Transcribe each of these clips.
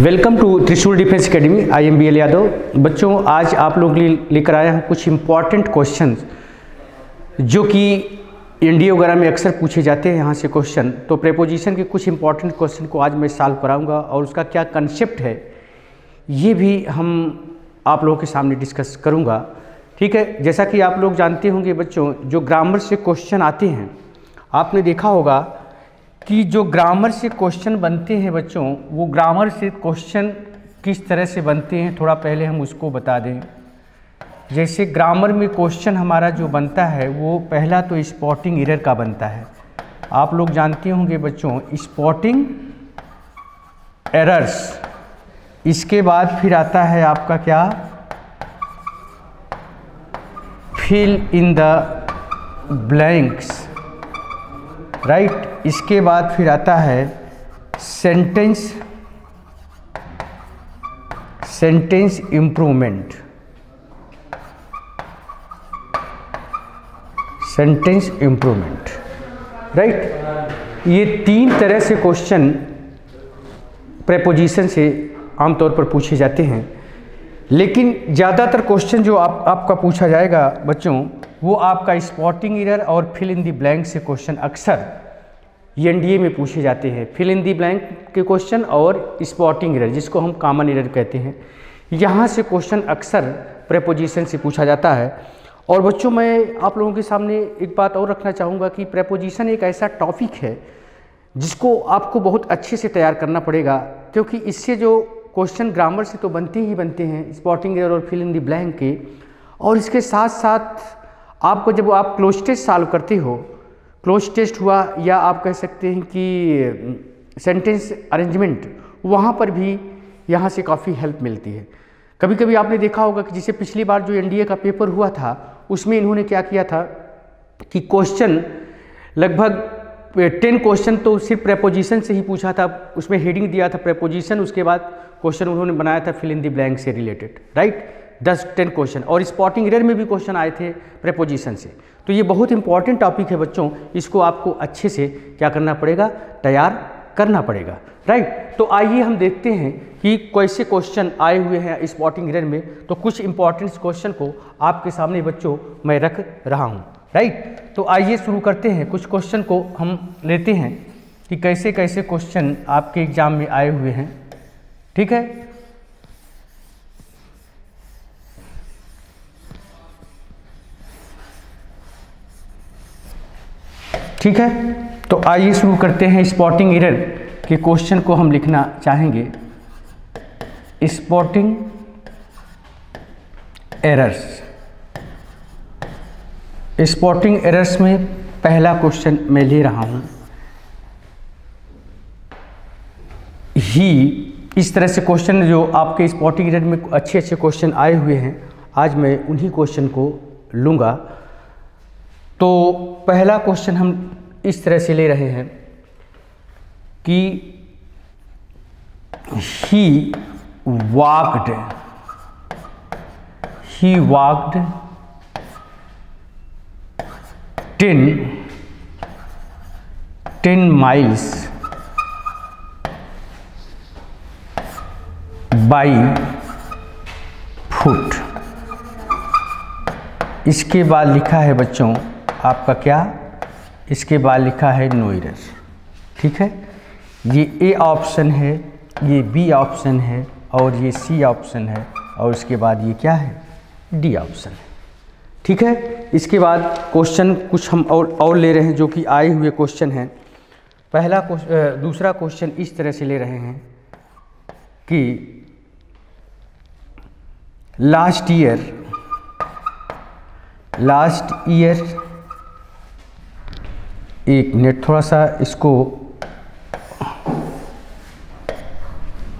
Welcome to त्रिशूल defence academy. I am BL Yadav. बच्चों, आज आप लोग के लिए लेकर आया हूँ कुछ इम्पॉर्टेंट क्वेश्चन जो कि एनडीए वगैरह में अक्सर पूछे जाते हैं यहाँ से क्वेश्चन। तो प्रेपोजिशन के कुछ इंपॉर्टेंट क्वेश्चन को आज मैं सॉल्व कराऊंगा और उसका क्या कंसेप्ट है ये भी हम आप लोगों के सामने डिस्कस करूँगा। ठीक है, जैसा कि आप लोग जानते होंगे बच्चों, जो ग्रामर से क्वेश्चन आते हैं, आपने देखा होगा कि जो ग्रामर से क्वेश्चन बनते हैं बच्चों, वो ग्रामर से क्वेश्चन किस तरह से बनते हैं थोड़ा पहले हम उसको बता दें। जैसे ग्रामर में क्वेश्चन हमारा जो बनता है वो पहला तो स्पॉटिंग एरर का बनता है। आप लोग जानते होंगे बच्चों स्पॉटिंग एरर्स। इसके बाद फिर आता है आपका क्या, fill in the blanks, right. इसके बाद फिर आता है सेंटेंस इम्प्रूवमेंट, राइट। ये तीन तरह से क्वेश्चन प्रेपोजिशन से आमतौर पर पूछे जाते हैं, लेकिन ज़्यादातर क्वेश्चन जो आपका पूछा जाएगा बच्चों वो आपका स्पॉटिंग एरर और फिल इन दी ब्लैंक से क्वेश्चन अक्सर एनडीए में पूछे जाते हैं। फिल इन दी ब्लैंक के क्वेश्चन और स्पॉटिंग एरर, जिसको हम कॉमन एरर कहते हैं, यहाँ से क्वेश्चन अक्सर प्रेपोजिशन से पूछा जाता है। और बच्चों, मैं आप लोगों के सामने एक बात और रखना चाहूँगा कि प्रेपोजिशन एक ऐसा टॉपिक है जिसको आपको बहुत अच्छे से तैयार करना पड़ेगा, क्योंकि इससे जो क्वेश्चन ग्रामर से तो बनते ही बनते हैं, स्पॉटिंग एरर और फिल इन दी ब्लैंक के, और इसके साथ साथ आपको जब आप क्लोज टेस्ट सॉल्व करते हो, क्लोज टेस्ट हुआ या आप कह सकते हैं कि सेंटेंस अरेंजमेंट, वहाँ पर भी यहाँ से काफ़ी हेल्प मिलती है। कभी कभी आपने देखा होगा कि जैसे पिछली बार जो एनडीए का पेपर हुआ था उसमें इन्होंने क्या किया था कि क्वेश्चन लगभग 10 क्वेश्चन तो सिर्फ प्रेपोजिशन से ही पूछा था। उसमें हेडिंग दिया था प्रेपोजिशन, उसके बाद क्वेश्चन उन्होंने बनाया था फिल इन दी ब्लैंक से रिलेटेड, राइट। 10-10 क्वेश्चन, और स्पॉटिंग एरर में भी क्वेश्चन आए थे प्रेपोजिशन से। तो ये बहुत इंपॉर्टेंट टॉपिक है बच्चों, इसको आपको अच्छे से क्या करना पड़ेगा, तैयार करना पड़ेगा, राइट। तो आइए हम देखते हैं कि कैसे क्वेश्चन आए हुए हैं स्पॉटिंग एरर में। तो कुछ इंपॉर्टेंट क्वेश्चन को आपके सामने बच्चों मैं रख रहा हूँ, राइट। तो आइए शुरू करते हैं। कुछ क्वेश्चन को हम लेते हैं कि कैसे कैसे क्वेश्चन आपके एग्जाम में आए हुए हैं, ठीक है। ठीक है, तो आइए शुरू करते हैं। स्पॉटिंग एरर के क्वेश्चन को हम लिखना चाहेंगे। स्पॉटिंग एरर्स, स्पॉटिंग एरर्स में पहला क्वेश्चन मैं ले रहा हूं। ही, इस तरह से क्वेश्चन जो आपके स्पॉटिंग एरर में अच्छे अच्छे क्वेश्चन आए हुए हैं, आज मैं उन्हीं क्वेश्चन को लूँगा। तो पहला क्वेश्चन हम इस तरह से ले रहे हैं कि ही वॉक्ड 10 miles by foot। इसके बाद लिखा है बच्चों आपका क्या, इसके बाद लिखा है नो एरर, ठीक है। ये ए ऑप्शन है, ये बी ऑप्शन है, और ये सी ऑप्शन है, और इसके बाद ये क्या है, डी ऑप्शन है, ठीक है। इसके बाद क्वेश्चन कुछ हम और ले रहे हैं जो कि आए हुए क्वेश्चन हैं। दूसरा क्वेश्चन इस तरह से ले रहे हैं कि लास्ट ईयर, एक मिनट, थोड़ा सा इसको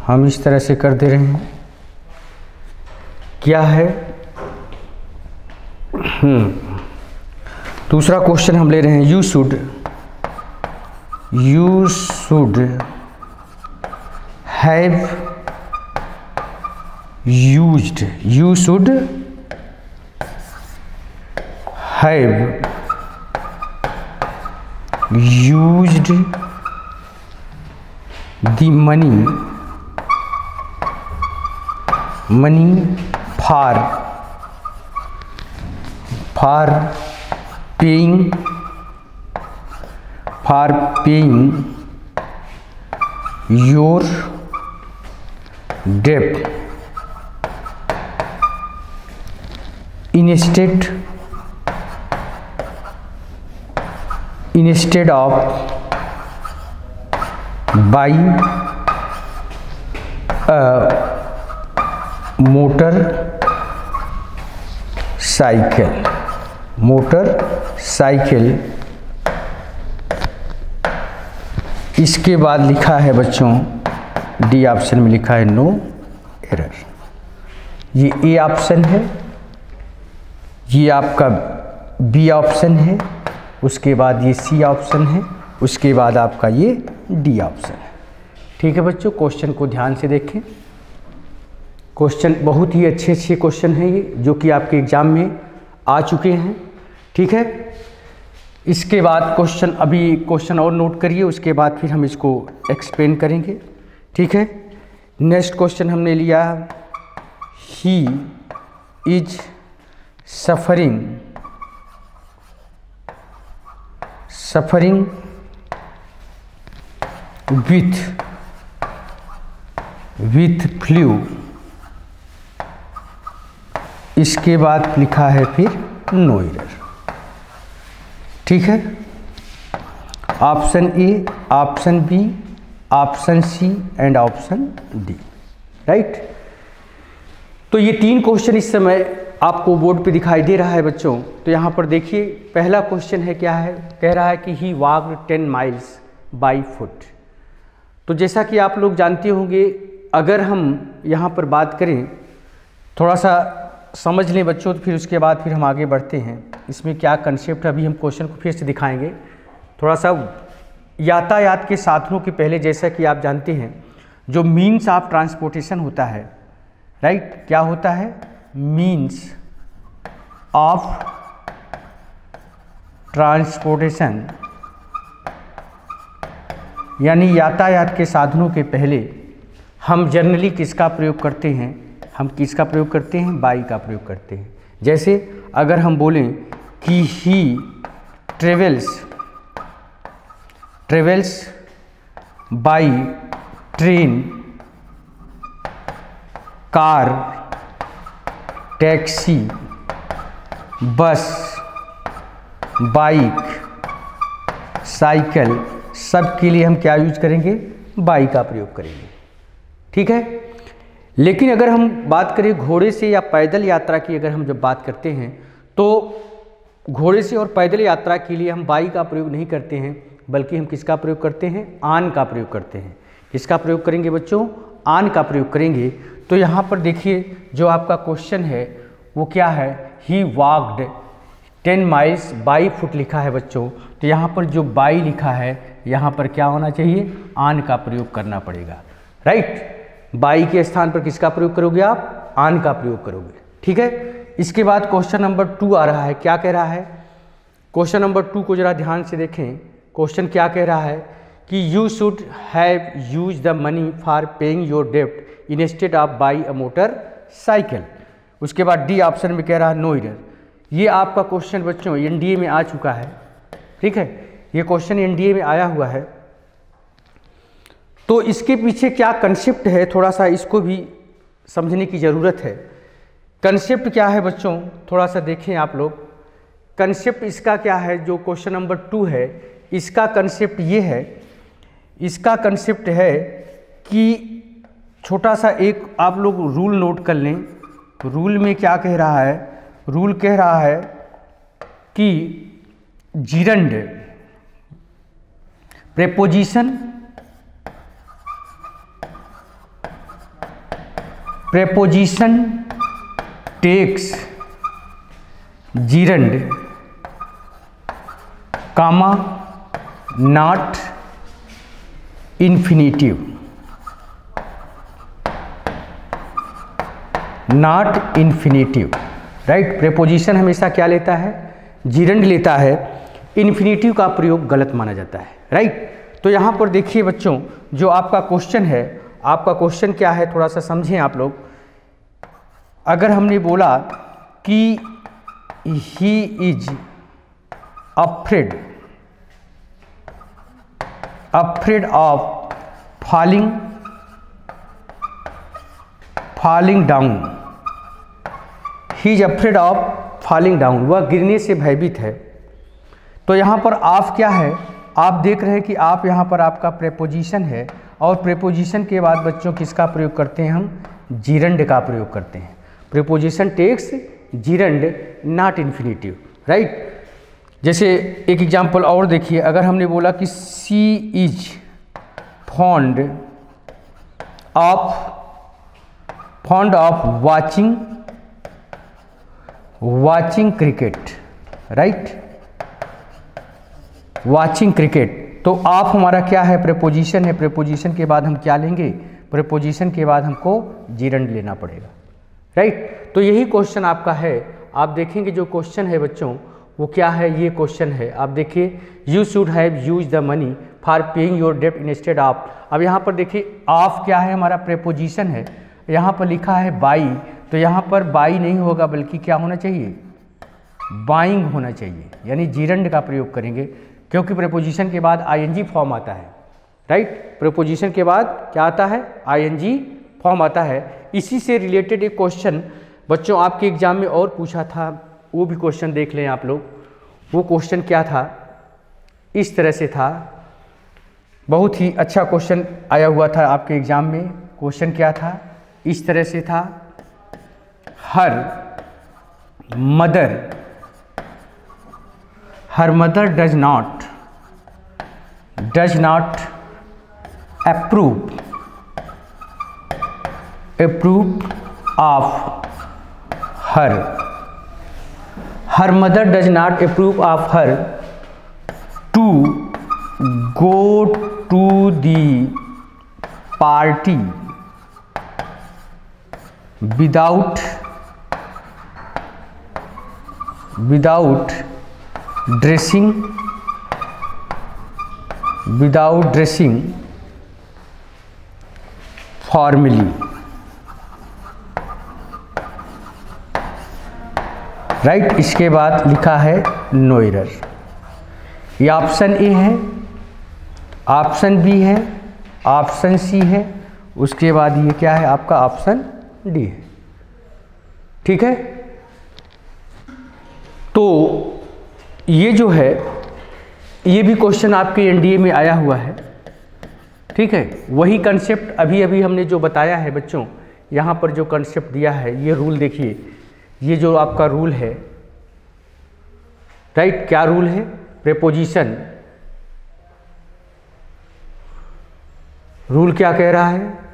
हम इस तरह से कर दे रहे हैं। क्या है, दूसरा क्वेश्चन हम ले रहे हैं। You should have used, you should have used the money money for paying your डेब्ट instead of buy a motorcycle। इसके बाद लिखा है बच्चों, डी ऑप्शन में लिखा है नो एरर। ये ए ऑप्शन है, ये आपका बी ऑप्शन है, उसके बाद ये सी ऑप्शन है, उसके बाद आपका ये डी ऑप्शन है। ठीक है बच्चों, क्वेश्चन को ध्यान से देखें। क्वेश्चन बहुत ही अच्छे क्वेश्चन हैं ये, जो कि आपके एग्जाम में आ चुके हैं। ठीक है, इसके बाद क्वेश्चन और नोट करिए, उसके बाद फिर हम इसको एक्सप्लेन करेंगे। ठीक है, नेक्स्ट क्वेश्चन हमने लिया, he is suffering with flu. इसके बाद लिखा है फिर नो एरर। ठीक है, option A, option B, option C and option D. Right, तो ये 3 क्वेश्चन इस समय आपको बोर्ड पे दिखाई दे रहा है बच्चों। तो यहाँ पर देखिए, पहला क्वेश्चन है, क्या है, कह रहा है कि ही वॉक्ड 10 माइल्स बाई फुट। तो जैसा कि आप लोग जानते होंगे, अगर हम यहाँ पर बात करें, थोड़ा सा समझ लें बच्चों, तो फिर उसके बाद फिर हम आगे बढ़ते हैं। इसमें क्या कंसेप्ट, अभी हम क्वेश्चन को फिर से दिखाएंगे। थोड़ा सा यातायात के साधनों के पहले, जैसा कि आप जानते हैं, जो मीन्स ऑफ ट्रांसपोर्टेशन होता है, राइट, क्या होता है, मीन्स ऑफ ट्रांसपोर्टेशन, यानी यातायात के साधनों के पहले हम जनरली किसका प्रयोग करते हैं, हम किसका प्रयोग करते हैं, बाई का प्रयोग करते हैं। जैसे अगर हम बोलें कि ही travels by train, car, taxi, बस, बाइक, साइकिल, सब के लिए हम क्या यूज करेंगे, बाई का प्रयोग करेंगे। ठीक है, लेकिन अगर हम बात करें घोड़े से या पैदल यात्रा की, अगर हम जब बात करते हैं, तो घोड़े से और पैदल यात्रा के लिए हम बाई का प्रयोग नहीं करते हैं, बल्कि हम किसका प्रयोग करते हैं, आन का प्रयोग करते हैं। किसका प्रयोग करेंगे बच्चों, आन का प्रयोग करेंगे। तो यहाँ पर देखिए, जो आपका क्वेश्चन है वो क्या है, ही वॉक्ड 10 माइल्स बाई फुट लिखा है बच्चों। तो यहाँ पर जो बाई लिखा है, यहाँ पर क्या होना चाहिए, आन का प्रयोग करना पड़ेगा। राइट, बाई के स्थान पर किसका प्रयोग करोगे आप, आन का प्रयोग करोगे। ठीक है, इसके बाद क्वेश्चन नंबर 2 आ रहा है। क्या कह रहा है, क्वेश्चन नंबर 2 को जरा ध्यान से देखें। क्वेश्चन क्या कह रहा है कि you should have use the money for paying your डेब्ट instead of buy a motorcycle. उसके बाद डी ऑप्शन में कह रहा है नो एरर। ये आपका क्वेश्चन बच्चों एनडीए में आ चुका है। ठीक है, ये क्वेश्चन एनडीए में आया हुआ है। तो इसके पीछे क्या कंसेप्ट है, थोड़ा सा इसको भी समझने की ज़रूरत है। कंसेप्ट क्या है बच्चों, थोड़ा सा देखें आप लोग। कंसेप्ट इसका क्या है, जो क्वेश्चन नंबर 2 है, इसका कंसेप्ट ये है, इसका कंसेप्ट है कि छोटा सा एक आप लोग रूल नोट कर लें। रूल में क्या कह रहा है, रूल कह रहा है कि gerund preposition takes gerund comma not infinitive, not infinitive. Right, preposition हमेशा क्या लेता है, जीरंड लेता है, इन्फिनिटिव का प्रयोग गलत माना जाता है। राइट, तो यहाँ पर देखिए बच्चों, जो आपका क्वेश्चन है, आपका क्वेश्चन क्या है, थोड़ा सा समझें आप लोग। अगर हमने बोला कि he is afraid of falling down, he is afraid of falling down, वह गिरने से भयभीत है। तो यहाँ पर ऑफ क्या है, आप देख रहे हैं कि आप यहाँ पर आपका प्रेपोजिशन है, और प्रेपोजिशन के बाद बच्चों किसका प्रयोग करते हैं, हम जीरंड का प्रयोग करते हैं। Preposition takes gerund not infinitive, right. जैसे एक एग्जांपल और देखिए, अगर हमने बोला कि she is fond of watching cricket, right, watching cricket. तो ऑफ हमारा क्या है, प्रेपोजिशन है। प्रेपोजिशन के बाद हम क्या लेंगे, प्रेपोजिशन के बाद हमको जीरंड लेना पड़ेगा, राइट। तो यही क्वेश्चन आपका है। आप देखेंगे जो क्वेश्चन है बच्चों वो क्या है, ये क्वेश्चन है। आप देखिए, you should have use the money for paying your debt instead of. अब यहाँ पर देखिए ऑफ क्या है, हमारा प्रेपोजिशन है। यहाँ पर लिखा है बाई, तो यहाँ पर बाई नहीं होगा बल्कि क्या होना चाहिए, बाइंग होना चाहिए, यानी जीरंड का प्रयोग करेंगे, क्योंकि प्रेपोजिशन के बाद आईएनजी फॉर्म आता है, राइट। प्रेपोजिशन के बाद क्या आता है, आईएनजी फॉर्म आता है। इसी से रिलेटेड एक क्वेश्चन बच्चों आपके एग्जाम में और पूछा था, वो भी क्वेश्चन देख लें आप लोग। वो क्वेश्चन क्या था, इस तरह से था, बहुत ही अच्छा क्वेश्चन आया हुआ था आपके एग्जाम में। क्वेश्चन क्या था, इस तरह से था, हर mother does not approve of her mother does not approve of her to go to the party without dressing formally, right. इसके बाद लिखा है नो एरर। ये ऑप्शन ए है, ऑप्शन बी है, ऑप्शन सी है, उसके बाद ये क्या है आपका ऑप्शन डी है, ठीक है। तो ये जो है ये भी क्वेश्चन आपके एनडीए में आया हुआ है, ठीक है। वही कंसेप्ट अभी हमने जो बताया है बच्चों, यहाँ पर जो कंसेप्ट दिया है, ये रूल देखिए, ये जो आपका रूल है, राइट, क्या रूल है, प्रेपोजिशन रूल क्या कह रहा है,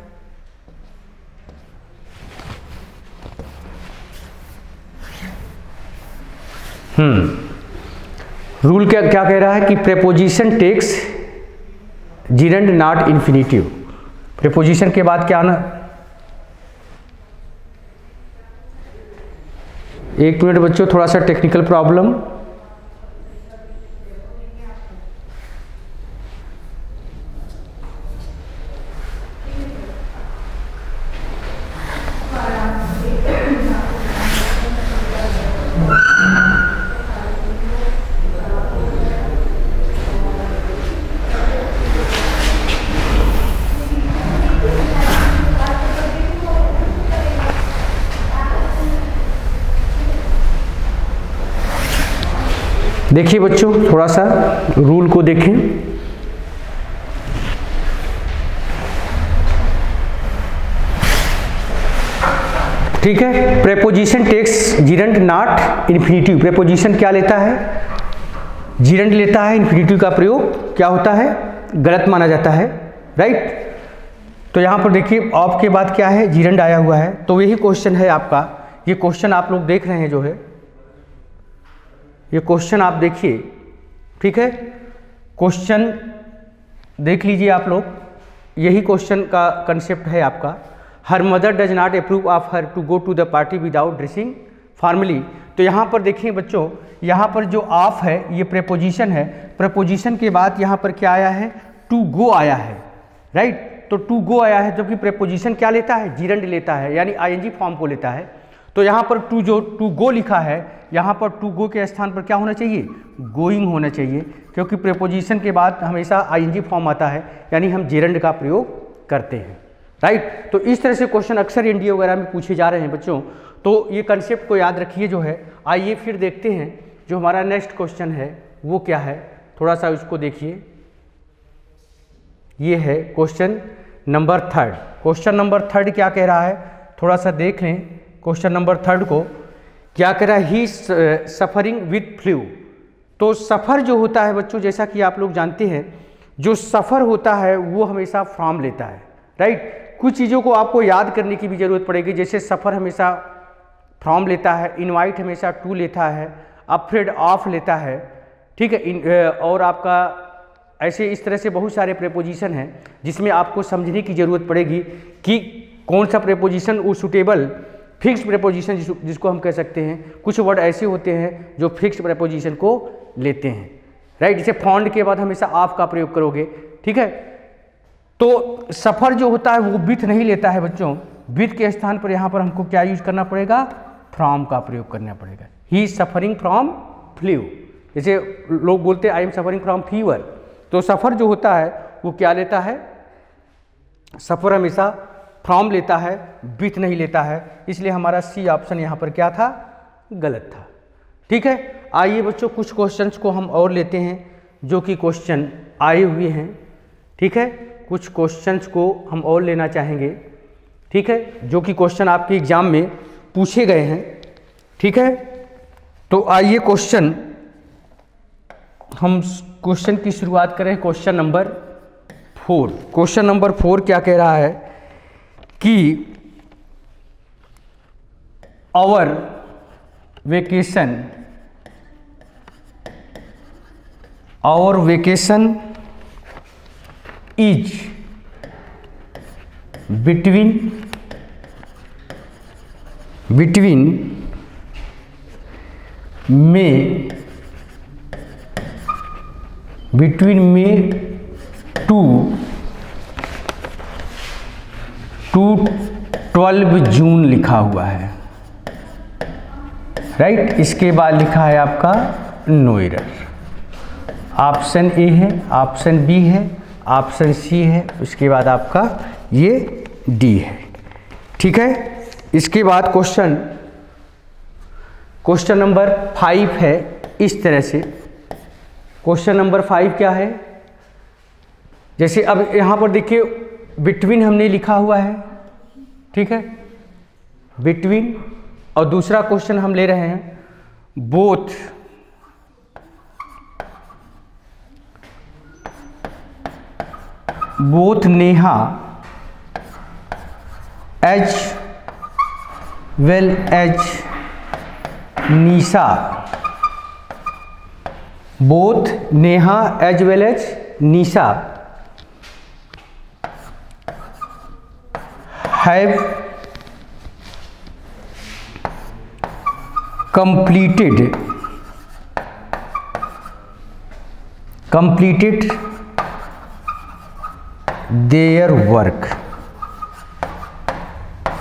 रूल क्या कह रहा है कि preposition takes gerund not infinitive. Preposition के बाद क्या आना, एक मिनट बच्चों, थोड़ा सा टेक्निकल प्रॉब्लम। देखिए बच्चों, थोड़ा सा रूल को देखें। ठीक है, preposition takes gerund not infinitive. Preposition क्या लेता है, जीरंड लेता है, इन्फिनिटिव का प्रयोग क्या होता है, गलत माना जाता है, राइट। तो यहाँ पर देखिए ऑफ के बाद क्या है, जीरंड आया हुआ है। तो यही क्वेश्चन है आपका, ये क्वेश्चन आप लोग देख रहे हैं जो है, ये क्वेश्चन आप देखिए, ठीक है। क्वेश्चन देख लीजिए आप लोग, यही क्वेश्चन का कंसेप्ट है आपका। Her mother does not approve of her to go to the party without dressing formally. तो यहाँ पर देखिए बच्चों, यहाँ पर जो ऑफ है ये प्रेपोजिशन है। प्रेपोजिशन के बाद यहाँ पर क्या आया है, टू गो आया है, राइट। तो टू गो आया है, जो कि प्रेपोजिशन क्या लेता है, जीरंड लेता है, यानी आईएनजी फॉर्म को लेता है। तो यहाँ पर टू गो लिखा है, यहाँ पर टू गो के स्थान पर क्या होना चाहिए, गोइंग होना चाहिए, क्योंकि प्रीपोजिशन के बाद हमेशा आईएनजी फॉर्म आता है, यानी हम जेरंड का प्रयोग करते हैं, राइट। तो इस तरह से क्वेश्चन अक्सर एनडीए वगैरह में पूछे जा रहे हैं बच्चों, तो ये कंसेप्ट को याद रखिए जो है। आइए फिर देखते हैं जो हमारा नेक्स्ट क्वेश्चन है वो क्या है, थोड़ा सा उसको देखिए। ये है क्वेश्चन नंबर 3। क्वेश्चन नंबर 3 क्या कह रहा है, थोड़ा सा देख लें क्वेश्चन नंबर 3 को। क्या कह रहा है, ही सफरिंग विथ फ्लू। तो सफ़र जो होता है बच्चों, जैसा कि आप लोग जानते हैं, जो सफ़र होता है वो हमेशा फ्रॉम लेता है, राइट। कुछ चीज़ों को आपको याद करने की भी ज़रूरत पड़ेगी, जैसे सफ़र हमेशा फ्रॉम लेता है, इनवाइट हमेशा टू लेता है, अफ्रेड ऑफ लेता है, ठीक है। और आपका ऐसे इस तरह से बहुत सारे प्रेपोजिशन हैं जिसमें आपको समझने की ज़रूरत पड़ेगी कि कौन सा प्रेपोजिशन वो सूटेबल फिक्स प्रेपोजिशन जिसको हम कह सकते हैं। कुछ वर्ड ऐसे होते हैं जो फिक्स प्रेपोजिशन को लेते हैं, राइट। जैसे फाउंड के बाद हमेशा ऑफ का प्रयोग करोगे, ठीक है। तो सफ़र जो होता है वो विथ नहीं लेता है बच्चों, विथ के स्थान पर यहाँ पर हमको क्या यूज करना पड़ेगा, फ्रॉम का प्रयोग करना पड़ेगा। ही इज सफरिंग फ्रॉम फ्लू, जैसे लोग बोलते हैं I am suffering from fever, तो सफ़र जो होता है वो क्या लेता है, सफ़र हमेशा फ्रॉम लेता है, विथ नहीं लेता है, इसलिए हमारा सी ऑप्शन यहाँ पर क्या था, गलत था, ठीक है। आइए बच्चों कुछ क्वेश्चंस को हम और लेते हैं जो कि क्वेश्चन आए हुए हैं, ठीक है। कुछ क्वेश्चंस को हम और लेना चाहेंगे, ठीक है, जो कि क्वेश्चन आपके एग्जाम में पूछे गए हैं, ठीक है। तो आइए हम क्वेश्चन की शुरुआत करें। Question number 4। क्वेश्चन नंबर 4 क्या कह रहा है कि our vacation is between May to 12 June लिखा हुआ है, राइट। इसके बाद लिखा है आपका नो एरर। ऑप्शन ए है, ऑप्शन बी है, ऑप्शन सी है, उसके बाद आपका ये डी है, ठीक है। इसके बाद क्वेश्चन नंबर 5 है इस तरह से। क्वेश्चन नंबर 5 क्या है, जैसे अब यहाँ पर देखिए बिटवीन हमने लिखा हुआ है, ठीक है, बिटवीन। और दूसरा क्वेश्चन हम ले रहे हैं both Neha as well as Nisha, both Neha as well as Nisha have completed their work।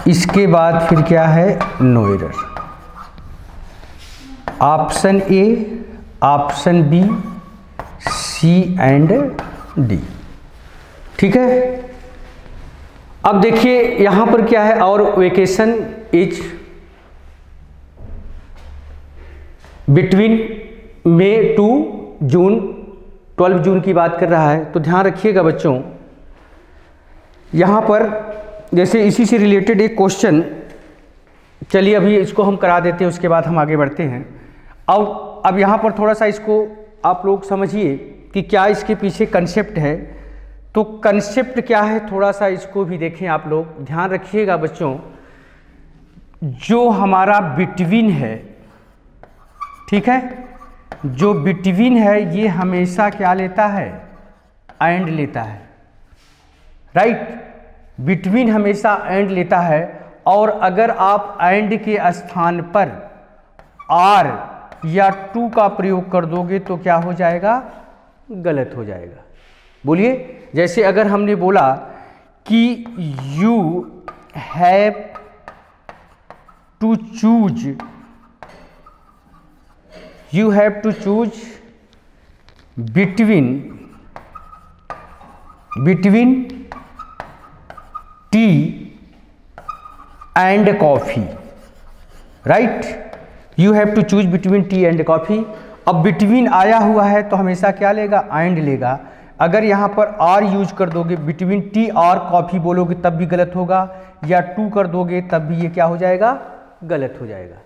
इसके बाद फिर क्या है, no error. Option A, option B, C and D, ठीक है। अब देखिए यहाँ पर क्या है, और vacation is between May to June, 12 जून की बात कर रहा है। तो ध्यान रखिएगा बच्चों, यहाँ पर जैसे इसी से रिलेटेड एक क्वेश्चन, चलिए अभी इसको हम करा देते हैं, उसके बाद हम आगे बढ़ते हैं। अब यहाँ पर थोड़ा सा इसको आप लोग समझिए कि क्या इसके पीछे कंसेप्ट है। तो कंसेप्ट क्या है, थोड़ा सा इसको भी देखें आप लोग, ध्यान रखिएगा बच्चों। जो हमारा बिटवीन है, ठीक है, जो बिटवीन है ये हमेशा क्या लेता है, एंड लेता है, राइट। बिटवीन हमेशा एंड लेता है, और अगर आप एंड के स्थान पर आर या टू का प्रयोग कर दोगे तो क्या हो जाएगा, गलत हो जाएगा। बोलिए, जैसे अगर हमने बोला कि you have to choose, you have to choose between tea and coffee, right? You have to choose between tea and coffee. अब बिटवीन आया हुआ है तो हमेशा क्या लेगा, एंड लेगा। अगर यहाँ पर आर यूज कर दोगे, बिटवीन टी और कॉफ़ी बोलोगे तब भी गलत होगा, या टू कर दोगे तब भी ये क्या हो जाएगा, गलत हो जाएगा।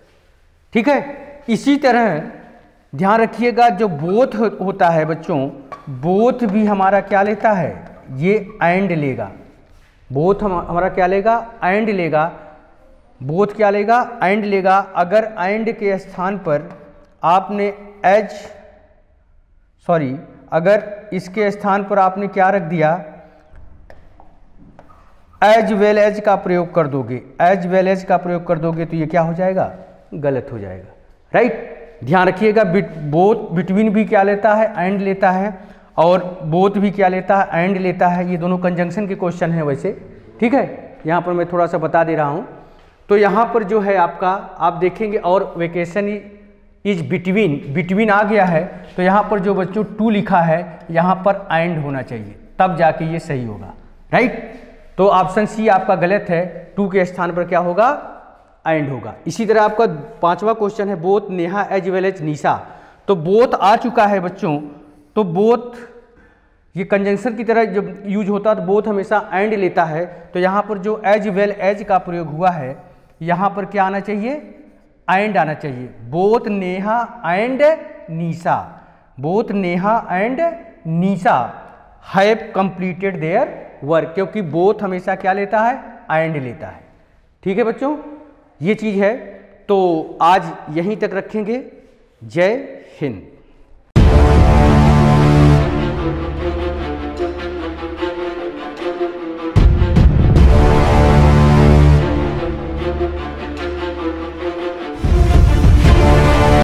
ठीक है, इसी तरह ध्यान रखिएगा जो बोथ होता है बच्चों, बोथ भी हमारा क्या लेता है, ये एंड लेगा। बोथ हमारा क्या लेगा, एंड लेगा। बोथ क्या लेगा, एंड लेगा। अगर एंड के स्थान पर आपने अगर इसके स्थान पर आपने क्या रख दिया, एज वेल एज का प्रयोग कर दोगे, एज वेल एज का प्रयोग कर दोगे तो ये क्या हो जाएगा, गलत हो जाएगा। राइट, ध्यान रखिएगा। बोथ बिटवीन भी क्या लेता है, एंड लेता है, और बोथ भी क्या लेता है, एंड लेता है। ये दोनों कंजंक्शन के क्वेश्चन हैं वैसे। ठीक है, यहाँ पर मैं थोड़ा सा बता दे रहा हूँ। तो यहाँ पर जो है आपका, आप देखेंगे, और वेकेशन इज बिटवीन आ गया है, तो यहाँ पर जो बच्चों टू लिखा है, यहाँ पर एंड होना चाहिए, तब जाके ये सही होगा। राइट, तो ऑप्शन सी आपका गलत है, टू के स्थान पर क्या होगा, एंड होगा। इसी तरह आपका 5वां क्वेश्चन है, both Neha as well as Nisha. तो बोथ आ चुका है बच्चों, तो बोथ ये कंजंक्शन की तरह जब यूज होता है तो बोथ हमेशा एंड लेता है। तो यहाँ पर जो एज वेल एज का प्रयोग हुआ है, यहाँ पर क्या आना चाहिए, एंड आना चाहिए। Both Neha and Nisha, both Neha and Nisha have completed their work, क्योंकि बोथ हमेशा क्या लेता है, एंड लेता है। ठीक है बच्चों, ये चीज़ है। तो आज यहीं तक रखेंगे। जय हिंद।